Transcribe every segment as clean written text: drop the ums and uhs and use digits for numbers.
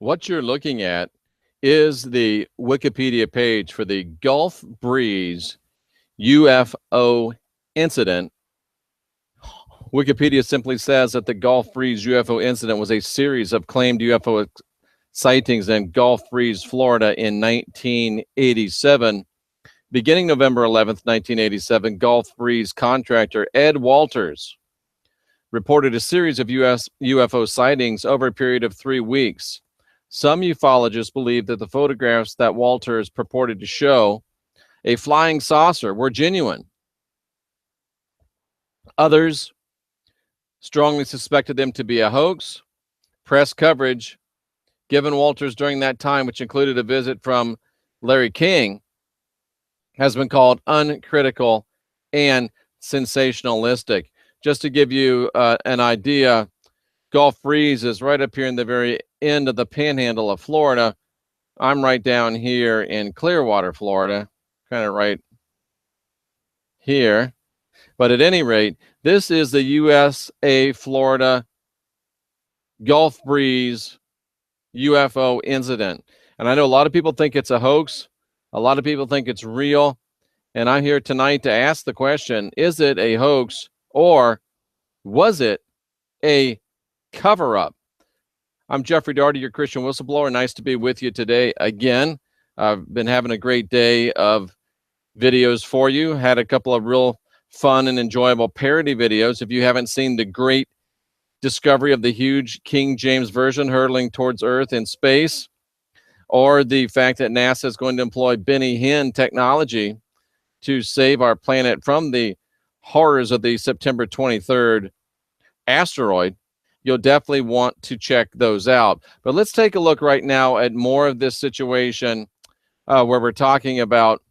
What you're looking at is the Wikipedia page for the Gulf Breeze UFO incident. Wikipedia simply says that the Gulf Breeze UFO incident was a series of claimed UFO sightings in Gulf Breeze, Florida in 1987. Beginning November 11th, 1987, Gulf Breeze contractor Ed Walters reported a series of UFO sightings over a period of 3 weeks. Some ufologists believe that the photographs that Walters purported to show a flying saucer were genuine. Others strongly suspected them to be a hoax. Press coverage given Walters during that time, which included a visit from Larry King, has been called uncritical and sensationalistic. Just to give you an idea, Gulf Breeze is right up here in the very end of the panhandle of Florida. I'm right down here in Clearwater, Florida, kind of right here. But at any rate, this is the USA Florida Gulf Breeze UFO incident. And I know a lot of people think it's a hoax. A lot of people think it's real. And I'm here tonight to ask the question, is it a hoax or was it a cover-up? I'm Jeffrey Daugherty, your Christian whistleblower. Nice to be with you today again. I've been having a great day of videos for you. Had a couple of real fun and enjoyable parody videos. If you haven't seen the great discovery of the huge King James Version hurtling towards Earth in space, or the fact that NASA is going to employ Benny Hinn technology to save our planet from the horrors of the September 23rd asteroid, you'll definitely want to check those out. But let's take a look right now at more of this situation where we're talking about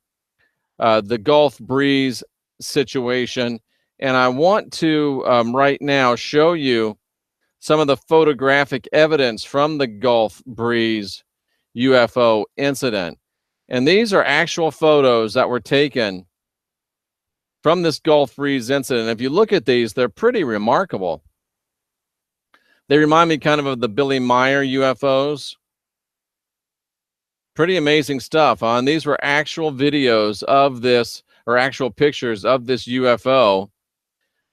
the Gulf Breeze situation. And I want to right now show you some of the photographic evidence from the Gulf Breeze UFO incident. And these are actual photos that were taken from this Gulf Breeze incident. If you look at these, they're pretty remarkable. They remind me kind of the Billy Meyer UFOs. Pretty amazing stuff. And these were actual videos of this, or actual pictures of this UFO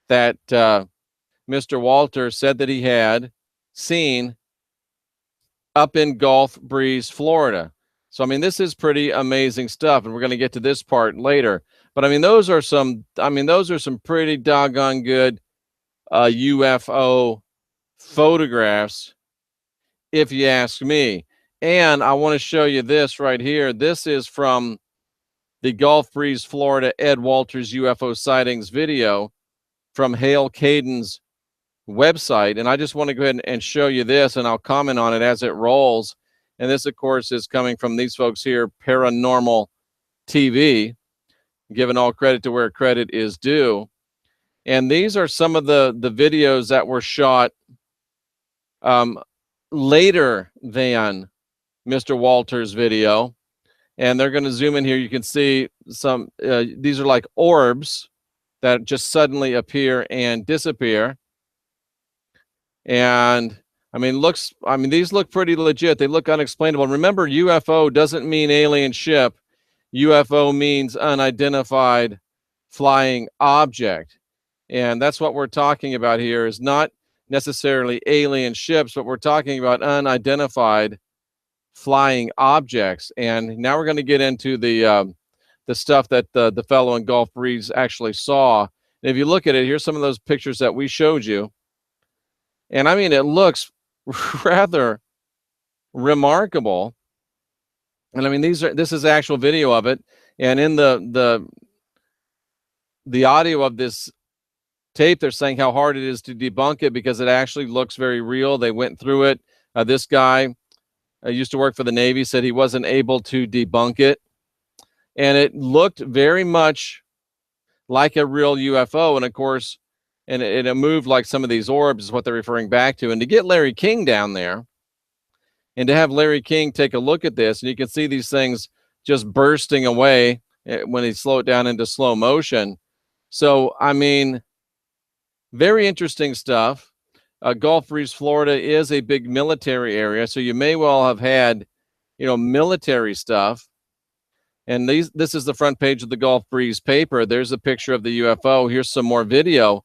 that Mr. Walter said that he had seen up in Gulf Breeze, Florida. So, I mean, this is pretty amazing stuff, and we're going to get to this part later. But I mean, those are some pretty doggone good UFO photographs, if you ask me. And I want to show you this right here. This is from the Gulf Breeze, Florida, Ed Walters UFO sightings video from Hale Caden's website. And I just want to go ahead and show you this, and I'll comment on it as it rolls. And this, of course, is coming from these folks here, Paranormal TV, giving all credit to where credit is due. And these are some of the videos that were shot later than Mr. Walters' video. And they're going to zoom in here. You can see some, these are like orbs that just suddenly appear and disappear. And I mean, these look pretty legit. They look unexplainable. Remember, UFO doesn't mean alien ship. UFO means unidentified flying object. And that's what we're talking about here, is not necessarily alien ships, but we're talking about unidentified flying objects. And now we're going to get into the stuff that the fellow in Gulf Breeze actually saw. And if you look at it, here's some of those pictures that we showed you. And I mean, it looks rather remarkable. And I mean, this is actual video of it. And in the audio of this tape, they're saying how hard it is to debunk it because it actually looks very real. They went through it. This guy used to work for the Navy, said he wasn't able to debunk it. And it looked very much like a real UFO. And of course, and it moved like some of these orbs is what they're referring back to. And to get Larry King down there and to have Larry King take a look at this, and you can see these things just bursting away when he slow it down into slow motion. So, I mean, very interesting stuff. Gulf Breeze, Florida is a big military area, so you may well have had, military stuff. And this is the front page of the Gulf Breeze paper. There's a picture of the UFO. Here's some more video.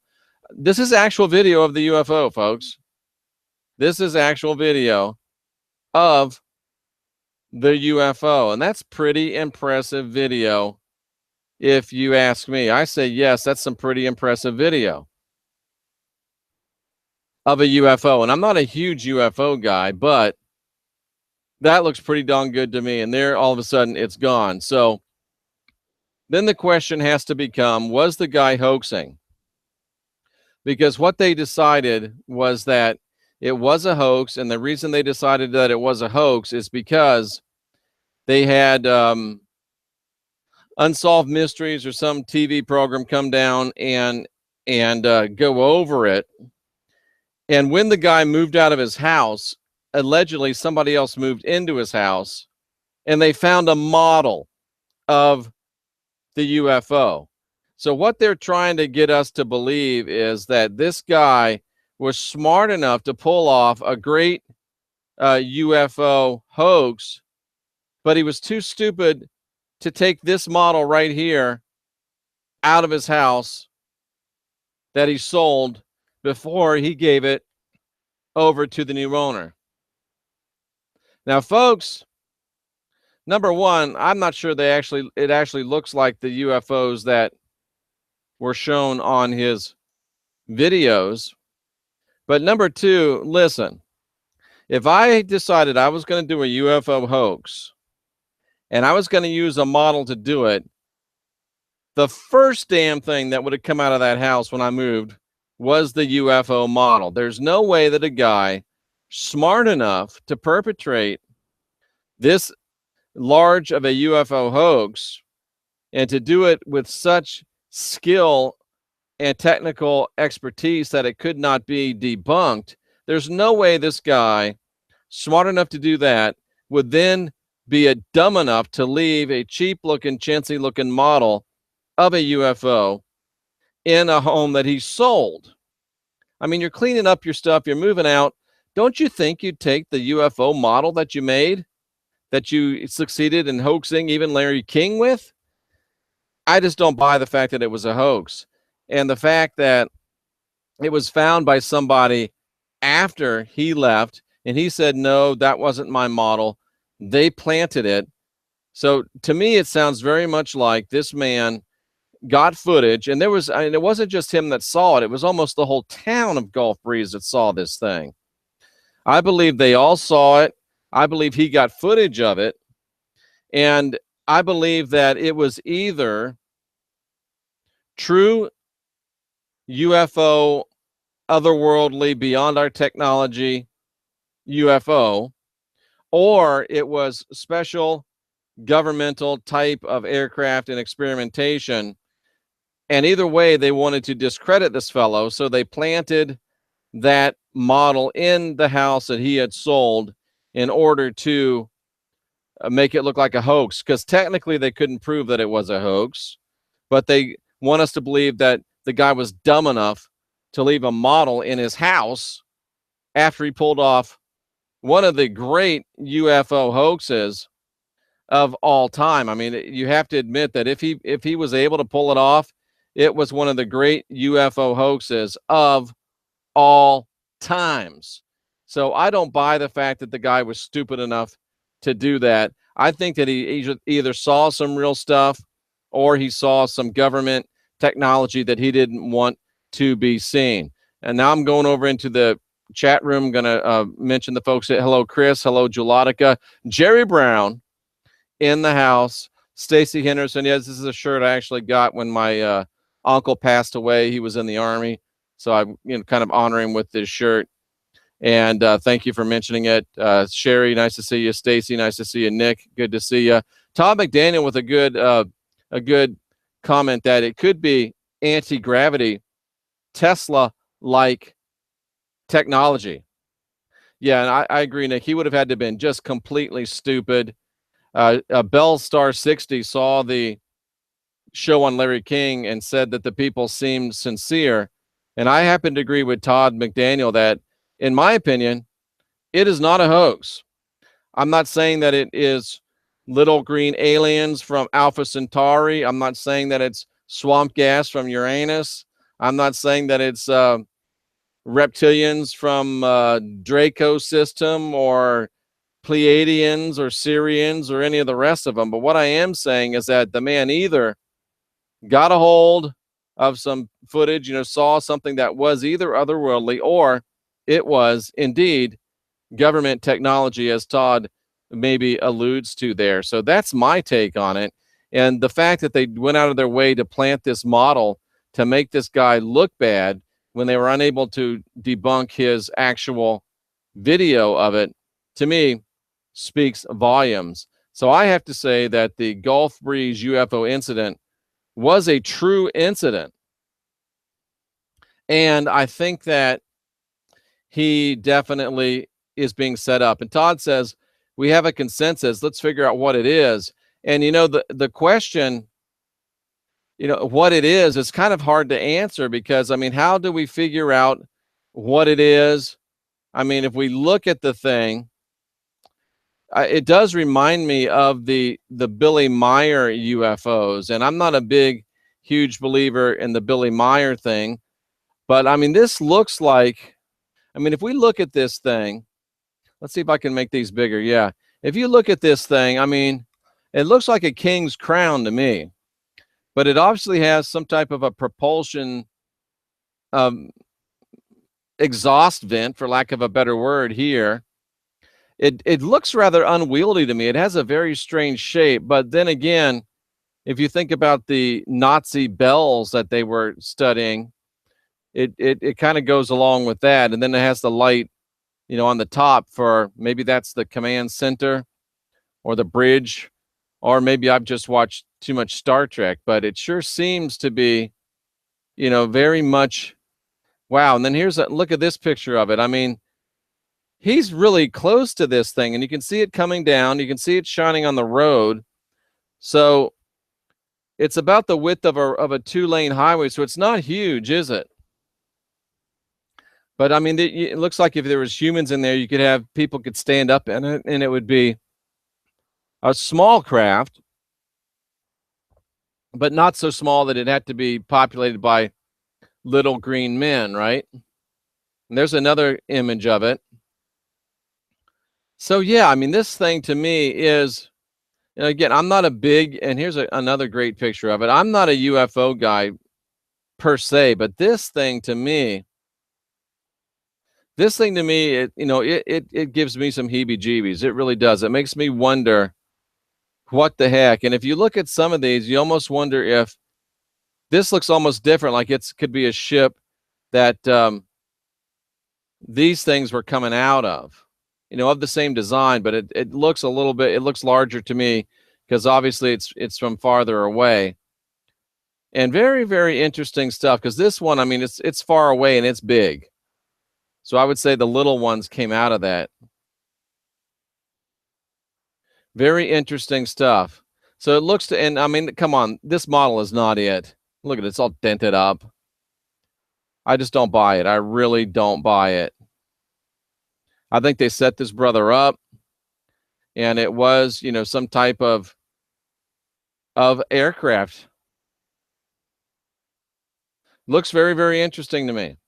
This is actual video of the UFO, folks. This is actual video of the UFO, and that's pretty impressive video, if you ask me. I say yes, that's some pretty impressive video of a UFO. And I'm not a huge UFO guy, but that looks pretty darn good to me. And there, all of a sudden, it's gone. So then the question has to become, was the guy hoaxing? Because what they decided was that it was a hoax. And the reason they decided that it was a hoax is because they had Unsolved Mysteries or some TV program come down and go over it. And when the guy moved out of his house, allegedly somebody else moved into his house, and they found a model of the UFO. So what they're trying to get us to believe is that this guy was smart enough to pull off a great UFO hoax, but he was too stupid to take this model right here out of his house that he sold before he gave it over to the new owner. Now, folks, number one, I'm not sure it actually looks like the UFOs that were shown on his videos. But number two, listen, if I decided I was going to do a UFO hoax and I was going to use a model to do it, the first damn thing that would have come out of that house when I moved was the UFO model. There's no way that a guy smart enough to perpetrate this large of a UFO hoax and to do it with such skill and technical expertise that it could not be debunked. There's no way this guy, smart enough to do that, would then be dumb enough to leave a cheap-looking, chintzy-looking model of a UFO in a home that he sold. I mean, you're cleaning up your stuff, you're moving out. Don't you think you'd take the UFO model that you made, that you succeeded in hoaxing even Larry King with? I just don't buy the fact that it was a hoax. And the fact that it was found by somebody after he left and he said, no, that wasn't my model. They planted it. So to me, it sounds very much like this man got footage, and it wasn't just him that saw it. It was almost the whole town of Gulf Breeze that saw this thing. I believe they all saw it. I believe he got footage of it. And I believe that it was either true UFO, otherworldly, beyond our technology UFO, or it was special governmental type of aircraft and experimentation. And either way, they wanted to discredit this fellow, so they planted that model in the house that he had sold in order to make it look like a hoax, because technically they couldn't prove that it was a hoax, but they want us to believe that the guy was dumb enough to leave a model in his house after he pulled off one of the great UFO hoaxes of all time. I mean, you have to admit that if he was able to pull it off, it was one of the great UFO hoaxes of all times. So I don't buy the fact that the guy was stupid enough to do that. I think that he either saw some real stuff or he saw some government technology that he didn't want to be seen. And now I'm going over into the chat room. I'm going to mention the folks that, hello, Chris. Hello, Julatica. Jerry Brown in the house. Stacy Henderson. Yes, this is a shirt I actually got when my uncle passed away. He was in the Army. So I kind of honor him with this shirt. And thank you for mentioning it. Sherry, nice to see you. Stacy, nice to see you. Nick, good to see you. Todd McDaniel with a good comment that it could be anti-gravity, Tesla-like technology. Yeah, and I agree, Nick. He would have had to have been just completely stupid. Bell Star 60 saw the show on Larry King and said that the people seemed sincere. And I happen to agree with Todd McDaniel that in my opinion, it is not a hoax. I'm not saying that it is little green aliens from Alpha Centauri. I'm not saying that it's swamp gas from Uranus. I'm not saying that it's reptilians from Draco system or Pleiadians or Syrians or any of the rest of them. But what I am saying is that the man either got a hold of some footage, saw something that was either otherworldly or it was indeed government technology, as Todd maybe alludes to there. So that's my take on it. And the fact that they went out of their way to plant this model to make this guy look bad when they were unable to debunk his actual video of it, to me, speaks volumes. So I have to say that the Gulf Breeze UFO incident was a true incident. And I think that he definitely is being set up. And Todd says, we have a consensus. Let's figure out what it is. And, the question, what it is kind of hard to answer because, how do we figure out what it is? If we look at the thing, it does remind me of the Billy Meyer UFOs. And I'm not a huge believer in the Billy Meyer thing. But, this looks like, if we look at this thing, let's see if I can make these bigger. Yeah. If you look at this thing, it looks like a king's crown to me. But it obviously has some type of a propulsion exhaust vent, for lack of a better word here. It looks rather unwieldy to me. It has a very strange shape. But then again, if you think about the Nazi bells that they were studying, it kind of goes along with that. And then it has the light, on the top for maybe that's the command center or the bridge, or maybe I've just watched too much Star Trek, but it sure seems to be, very much, wow. And then look at this picture of it. He's really close to this thing and you can see it coming down. You can see it shining on the road. So it's about the width of a 2-lane highway. So it's not huge, is it? But it looks like if there was humans in there, you could have people could stand up in it and it would be a small craft, but not so small that it had to be populated by little green men, right? And there's another image of it. So yeah, this thing to me is, and again, I'm not and here's another great picture of it. I'm not a UFO guy per se, but this thing to me, it gives me some heebie-jeebies. It really does. It makes me wonder what the heck. And if you look at some of these, you almost wonder if this looks almost different, like it could be a ship that these things were coming out of the same design, but it looks a little bit, it looks larger to me because obviously it's from farther away. And very, very interesting stuff because this one, it's far away and it's big. So I would say the little ones came out of that. Very interesting stuff. So it looks to, and come on, this model is not it. Look at it, it's all dented up. I just don't buy it. I really don't buy it. I think they set this brother up and it was, some type of aircraft. Looks very, very interesting to me.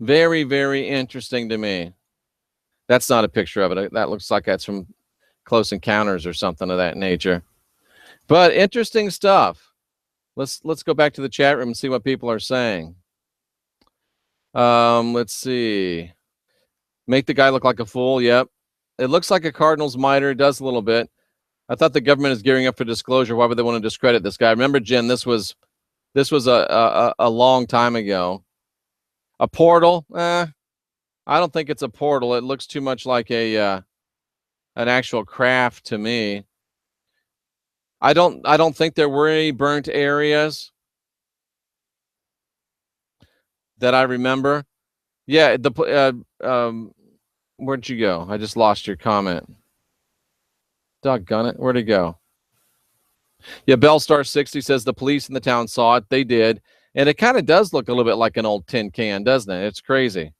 Very, very interesting to me. That's not a picture of it. That looks like that's from Close Encounters or something of that nature. But interesting stuff. Let's go back to the chat room and see what people are saying. Let's see. Make the guy look like a fool. Yep. It looks like a Cardinals miter. It does a little bit. I thought the government is gearing up for disclosure. Why would they want to discredit this guy? Remember, Jen, this was a long time ago. A portal? I don't think it's a portal. It looks too much like an actual craft to me. I don't think there were any burnt areas that I remember. Yeah, where'd you go? I just lost your comment. Doggone it. Where'd it go? Yeah, Bellstar 60 says the police in the town saw it. They did. And it kind of does look a little bit like an old tin can, doesn't it? It's crazy.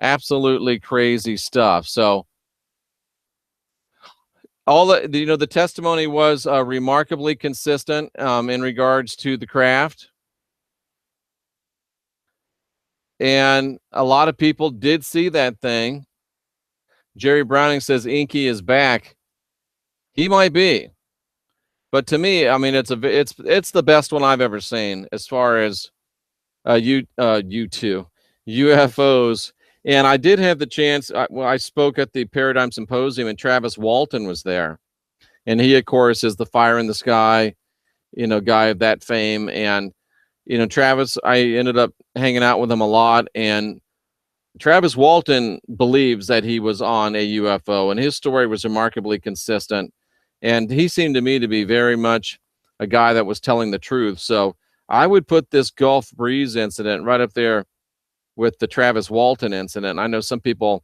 Absolutely crazy stuff. So all the testimony was remarkably consistent in regards to the craft. And a lot of people did see that thing. Jerry Browning says Inky is back. He might be. But to me, I mean, it's the best one I've ever seen as far as U2 UFOs. And I did have the chance. I spoke at the Paradigm Symposium, and Travis Walton was there, and he, of course, is the Fire in the Sky, guy of that fame. And Travis, I ended up hanging out with him a lot, and Travis Walton believes that he was on a UFO, and his story was remarkably consistent. And he seemed to me to be very much a guy that was telling the truth. So I would put this Gulf Breeze incident right up there with the Travis Walton incident. I know some people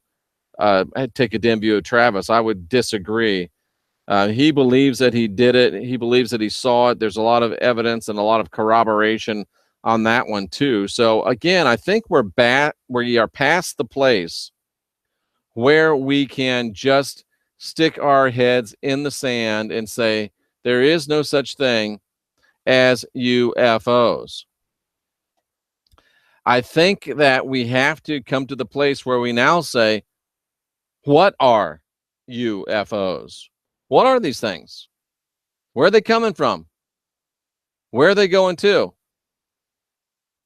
take a dim view of Travis. I would disagree. He believes that he did it. He believes that he saw it. There's a lot of evidence and a lot of corroboration on that one too. So again, I think we are past the place where we can just stick our heads in the sand and say there is no such thing as UFOs. I think that we have to come to the place where we now say, what are UFOs? What are these things? Where are they coming from? Where are they going to?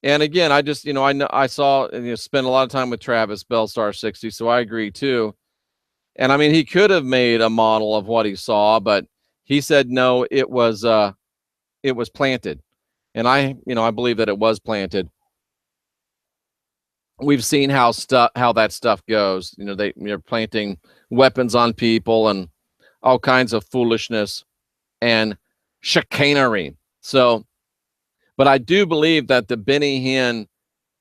And again, I just, I saw, spent a lot of time with Travis Bellstar 60, so I agree too. And I mean, he could have made a model of what he saw, but he said no, it was planted. And I believe that it was planted. We've seen how that stuff goes. They're planting weapons on people and all kinds of foolishness and chicanery. So, but I do believe that the Benny Hinn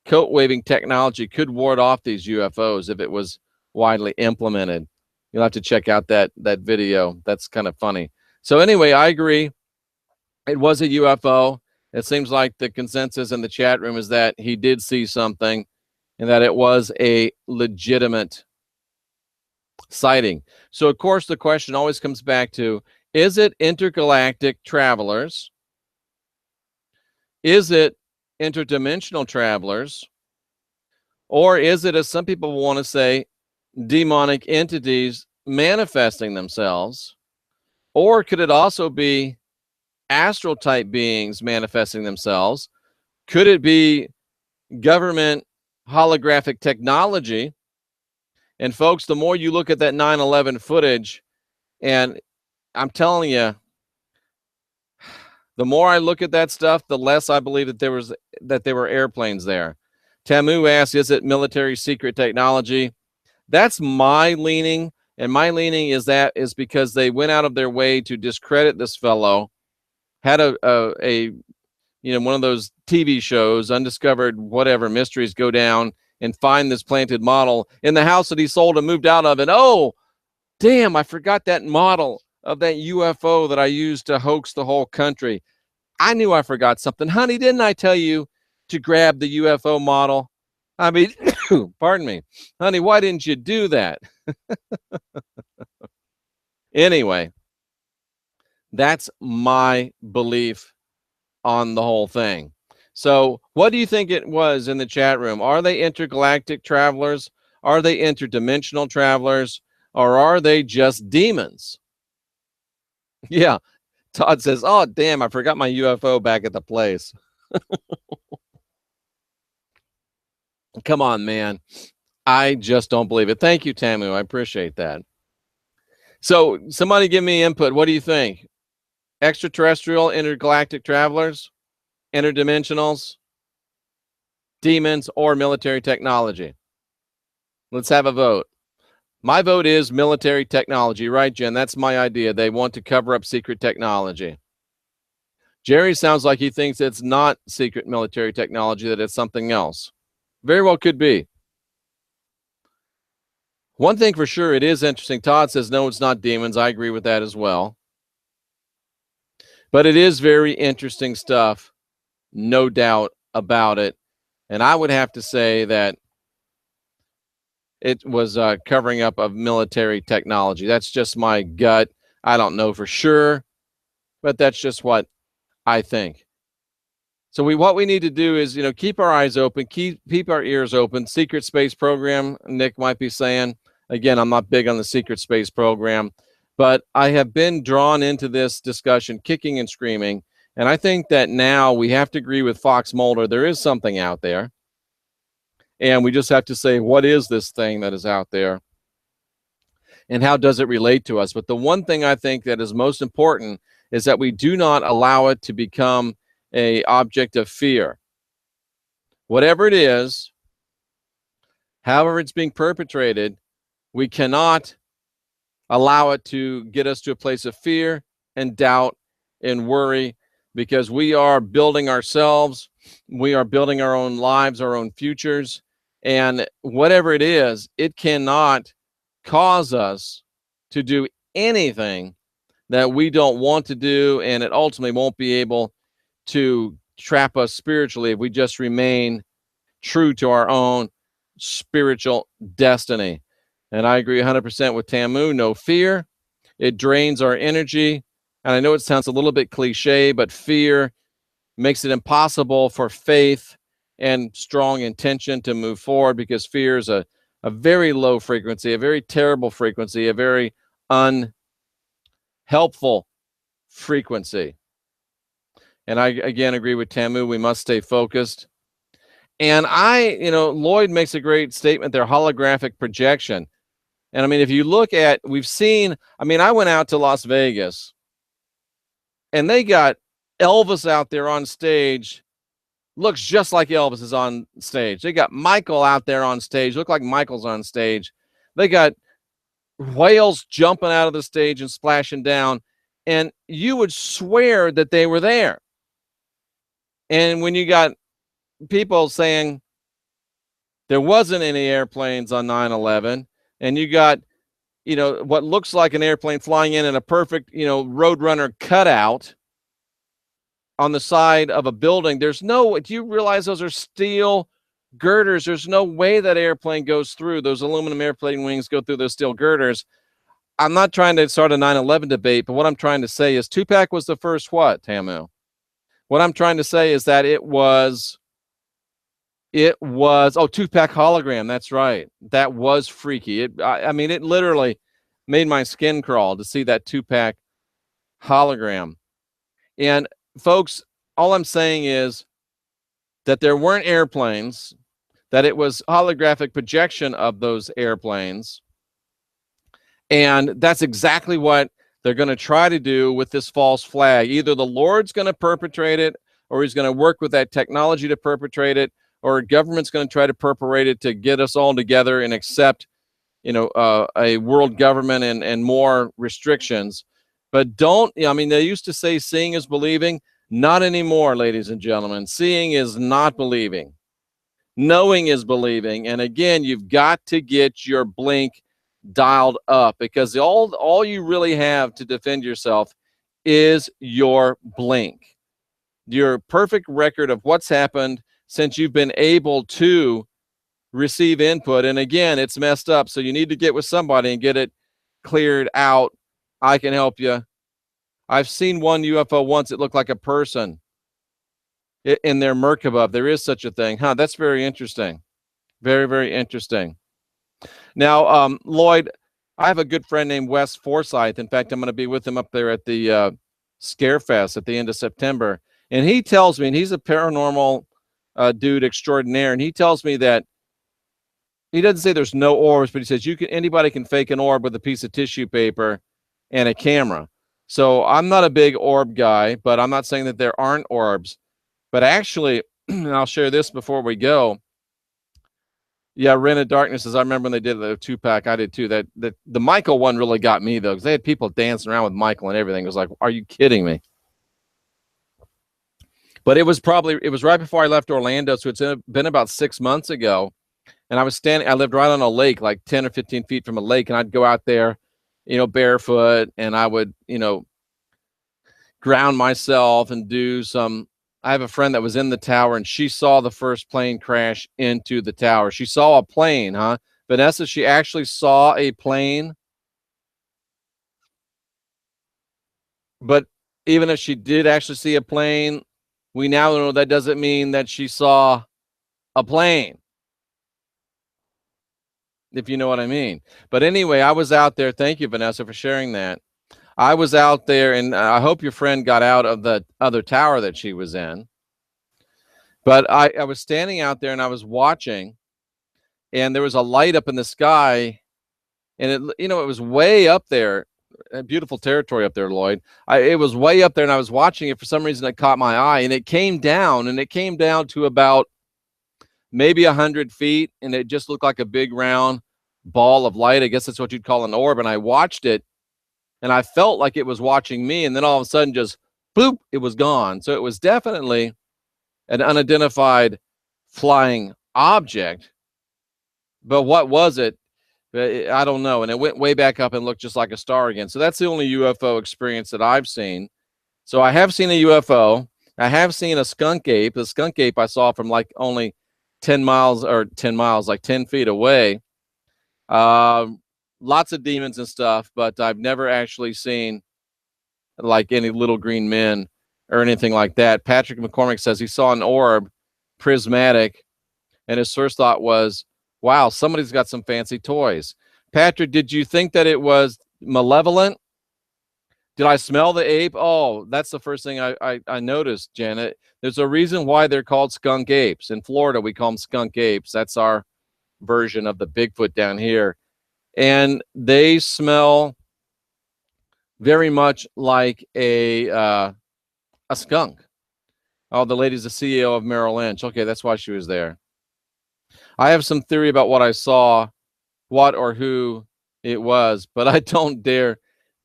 coat waving technology could ward off these UFOs if it was widely implemented. You'll have to check out that video. That's kind of funny. So anyway, I agree. It was a UFO. It seems like the consensus in the chat room is that he did see something and that it was a legitimate sighting. So of course the question always comes back to, is it intergalactic travelers? Is it interdimensional travelers? Or is it, as some people want to say, demonic entities manifesting themselves? Or could it also be astral type beings manifesting themselves? Could it be government holographic technology? And folks, the more you look at that 9/11 footage, and I'm telling you, the more I look at that stuff, the less I believe that there were airplanes there. Tamu asks, is it military secret technology? That's my leaning. And my leaning is because they went out of their way to discredit this fellow, had a one of those TV shows, undiscovered whatever mysteries, go down and find this planted model in the house that he sold and moved out of. And oh, damn, I forgot that model of that UFO that I used to hoax the whole country. I knew I forgot something. Honey, didn't I tell you to grab the UFO model? I mean, pardon me. Honey, why didn't you do that? Anyway, that's my belief on the whole thing. So what do you think it was in the chat room? Are they intergalactic travelers? Are they interdimensional travelers? Or are they just demons? Yeah. Todd says, oh, damn, I forgot my UFO back at the place. Come on, man. I just don't believe it. Thank you, Tamu. I appreciate that. So somebody give me input. What do you think? Extraterrestrial, intergalactic travelers, interdimensionals, demons, or military technology? Let's have a vote. My vote is military technology, right, Jen? That's my idea. They want to cover up secret technology. Jerry sounds like he thinks it's not secret military technology, that it's something else. Very well could be. One thing for sure, it is interesting. Todd says, no, it's not demons. I agree with that as well. But it is very interesting stuff, no doubt about it. And I would have to say that it was covering up of military technology. That's just my gut. I don't know for sure, but that's just what I think. So what we need to do is, keep our eyes open, keep our ears open. Secret space program, Nick might be saying. Again, I'm not big on the secret space program, but I have been drawn into this discussion kicking and screaming. And I think that now we have to agree with Fox Mulder. There is something out there. And we just have to say, what is this thing that is out there? And how does it relate to us? But the one thing I think that is most important is that we do not allow it to become an object of fear. Whatever it is, however it's being perpetrated, we cannot allow it to get us to a place of fear and doubt and worry, because we are building ourselves. We are building our own lives, our own futures. And whatever it is, it cannot cause us to do anything that we don't want to do. And it ultimately won't be able to trap us spiritually if we just remain true to our own spiritual destiny. And I agree 100% with Tamu. No fear. It drains our energy. And I know it sounds a little bit cliche, but fear makes it impossible for faith and strong intention to move forward, because fear is a very low frequency, a very terrible frequency, a very unhelpful frequency. And I, again, agree with Tamu. We must stay focused. And Lloyd makes a great statement there, holographic projection. And I mean, if you look at, I went out to Las Vegas and they got Elvis out there on stage. Looks just like Elvis is on stage. They got Michael out there on stage. Look like Michael's on stage. They got whales jumping out of the stage and splashing down. And you would swear that they were there. And when you got people saying there wasn't any airplanes on 9/11, and you got, what looks like an airplane flying in a perfect, Roadrunner cutout on the side of a building. Do you realize those are steel girders? There's no way that airplane goes through. Those aluminum airplane wings go through those steel girders. I'm not trying to start a 9/11 debate, but what I'm trying to say is Tupac was the first what, Tamu? What I'm trying to say is that it was Tupac hologram. That's right. That was freaky. It literally made my skin crawl to see that Tupac hologram. And folks, all I'm saying is that there weren't airplanes, that it was holographic projection of those airplanes. And that's exactly what they're going to try to do with this false flag. Either the Lord's going to perpetrate it, or he's going to work with that technology to perpetrate it, or government's going to try to perpetrate it to get us all together and accept, a world government and more restrictions. But they used to say seeing is believing. Not anymore, ladies and gentlemen. Seeing is not believing. Knowing is believing. And again, you've got to get your blink dialed up, because all you really have to defend yourself is your blink. Your perfect record of what's happened since you've been able to receive input. And again, it's messed up. So you need to get with somebody and get it cleared out. I can help you. I've seen one UFO once. It looked like a person in their Merkaba. There is such a thing. That's very interesting. Very, very interesting. Now, Lloyd, I have a good friend named Wes Forsyth. In fact, I'm going to be with him up there at the Scarefest at the end of September. And he tells me, and he's a paranormal dude extraordinaire, and he tells me that he doesn't say there's no orbs, but he says anybody can fake an orb with a piece of tissue paper and a camera. So I'm not a big orb guy, but I'm not saying that there aren't orbs. But actually, and I'll share this before we go. Yeah, Reign of Darkness, as I remember when they did the Tupac, I did too. That the Michael one really got me, though, because they had people dancing around with Michael and everything. It was like, are you kidding me? But it was right before I left Orlando, so it's been about 6 months ago. And I lived right on a lake, like 10 or 15 feet from a lake, and I'd go out there, barefoot, and I would, ground myself and do some. I have a friend that was in the tower, and she saw the first plane crash into the tower. She saw a plane, but Vanessa, she actually saw a plane. But even if she did actually see a plane, we now know that doesn't mean that she saw a plane, if you know what I mean. But anyway, I was out there. Thank you, Vanessa, for sharing that. I was out there, and I hope your friend got out of the other tower that she was in. But I was standing out there and I was watching, and there was a light up in the sky, and it was way up there. Beautiful territory up there, Lloyd. It was way up there, and I was watching it. For some reason, it caught my eye, and it came down to about maybe 100 feet, and it just looked like a big round ball of light. I guess that's what you'd call an orb. And I watched it, and I felt like it was watching me, and then all of a sudden, just boop, it was gone. So it was definitely an unidentified flying object. But what was it? I don't know. And it went way back up and looked just like a star again. So that's the only UFO experience that I've seen. So I have seen a UFO. I have seen a skunk ape. The skunk ape I saw from like only 10 miles, like 10 feet away. Lots of demons and stuff, but I've never actually seen like any little green men or anything like that. Patrick McCormick says he saw an orb, prismatic, and his first thought was, wow, somebody's got some fancy toys. Patrick, did you think that it was malevolent? Did I smell the ape? Oh, that's the first thing I noticed, Janet. There's a reason why they're called skunk apes. In Florida, we call them skunk apes. That's our version of the Bigfoot down here. And they smell very much like a skunk. Oh, the lady's the CEO of Merrill Lynch. Okay, that's why she was there. I have some theory about what I saw, what or who it was, but I don't dare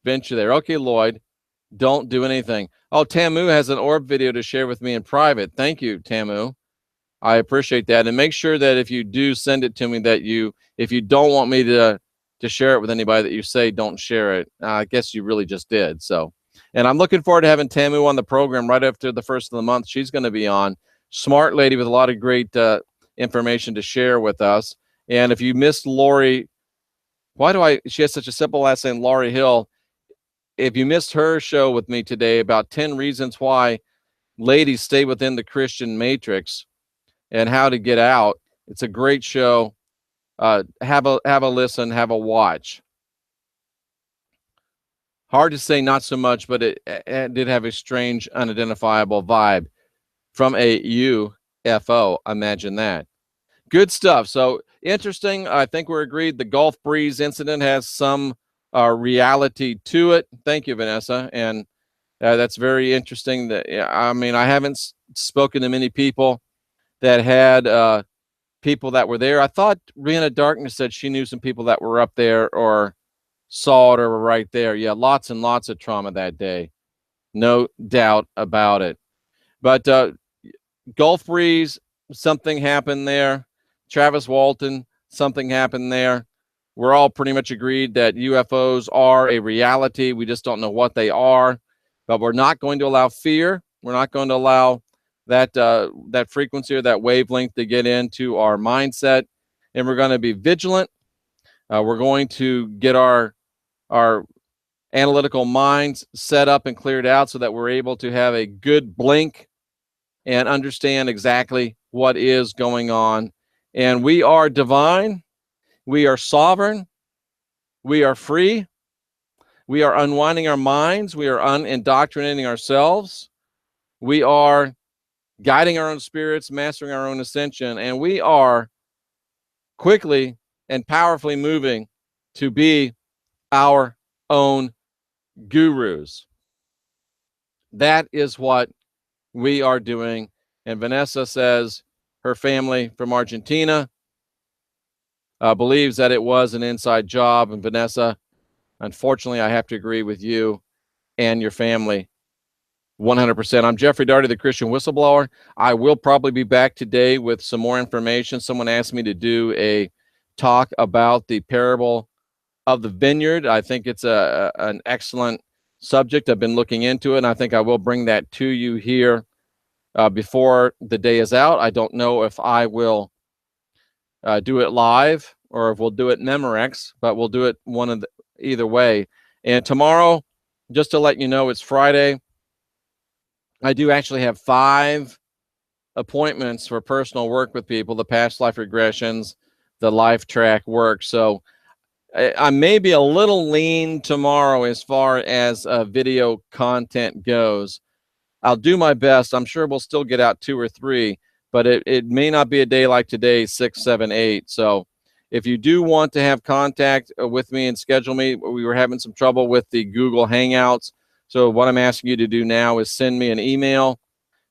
venture there. Okay, Lloyd, don't do anything. Oh, Tamu has an orb video to share with me in private. Thank you, Tamu. I appreciate that. And make sure that if you do send it to me, that if you don't want me to share it with anybody, that you say don't share it. I guess you really just did. So, and I'm looking forward to having Tamu on the program right after the first of the month. She's going to be on. Smart lady with a lot of great information to share with us. And if you missed Lori, she has such a simple last name, Laurie Hill. If you missed her show with me today about 10 reasons why ladies stay within the Christian matrix and how to get out, it's a great show. Have a listen, have a watch. Hard to say, not so much, but it did have a strange, unidentifiable vibe from a UFO. Imagine that. Good stuff. So interesting. I think we're agreed the Gulf Breeze incident has some reality to it. Thank you, Vanessa. And that's very interesting. I haven't spoken to many people that had people that were there. I thought Rihanna Darkness said she knew some people that were up there or saw it or were right there. Yeah, lots and lots of trauma that day. No doubt about it. But Gulf Breeze, something happened there. Travis Walton, something happened there. We're all pretty much agreed that UFOs are a reality. We just don't know what they are. But we're not going to allow fear. We're not going to allow that frequency or that wavelength to get into our mindset. And we're going to be vigilant. We're going to get our analytical minds set up and cleared out so that we're able to have a good blink and understand exactly what is going on. And we are divine. We are sovereign. We are free. We are unwinding our minds. We are unindoctrinating ourselves. We are guiding our own spirits, mastering our own ascension. And we are quickly and powerfully moving to be our own gurus. That is what we are doing. And Vanessa says her family from Argentina believes that it was an inside job. And Vanessa, unfortunately, I have to agree with you and your family 100%. I'm Jeffrey Darty, the Christian Whistleblower. I will probably be back today with some more information. Someone asked me to do a talk about the parable of the vineyard. I think it's an excellent subject. I've been looking into it, and I think I will bring that to you here before the day is out. I don't know if I will do it live or if we'll do it Memorex, but we'll do it either way. And tomorrow, just to let you know, it's Friday. I do actually have 5 appointments for personal work with people, the past life regressions, the life track work. So I may be a little lean tomorrow as far as video content goes. I'll do my best. I'm sure we'll still get out 2 or 3, but it may not be a day like today, 6, 7, 8. So if you do want to have contact with me and schedule me, we were having some trouble with the Google Hangouts. So what I'm asking you to do now is send me an email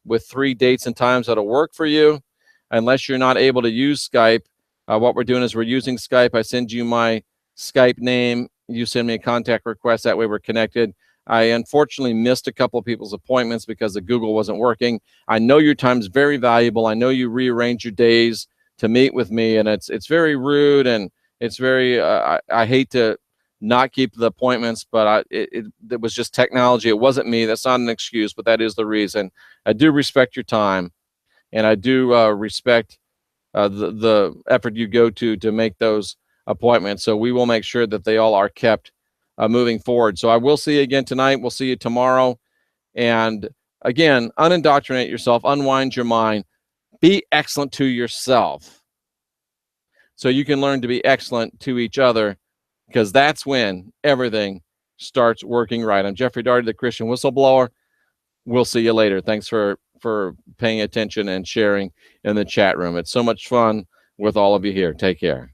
with 3 dates and times that'll work for you. Unless you're not able to use Skype, what we're doing is we're using Skype. I send you my Skype name. You send me a contact request. That way we're connected. I unfortunately missed a couple of people's appointments because the Google wasn't working. I know your time's very valuable. I know you rearrange your days to meet with me, and it's very rude, and it's very I hate to not keep the appointments, but it was just technology. It wasn't me. That's not an excuse, but that is the reason. I do respect your time, and I do respect the effort you go to make those appointments. So we will make sure that they all are kept moving forward. So I will see you again tonight. We'll see you tomorrow. And again, unindoctrinate yourself, unwind your mind, be excellent to yourself so you can learn to be excellent to each other, because that's when everything starts working right. I'm Jeffrey Daugherty, the Christian Whistleblower. We'll see you later. Thanks for paying attention and sharing in the chat room. It's so much fun with all of you here. Take care.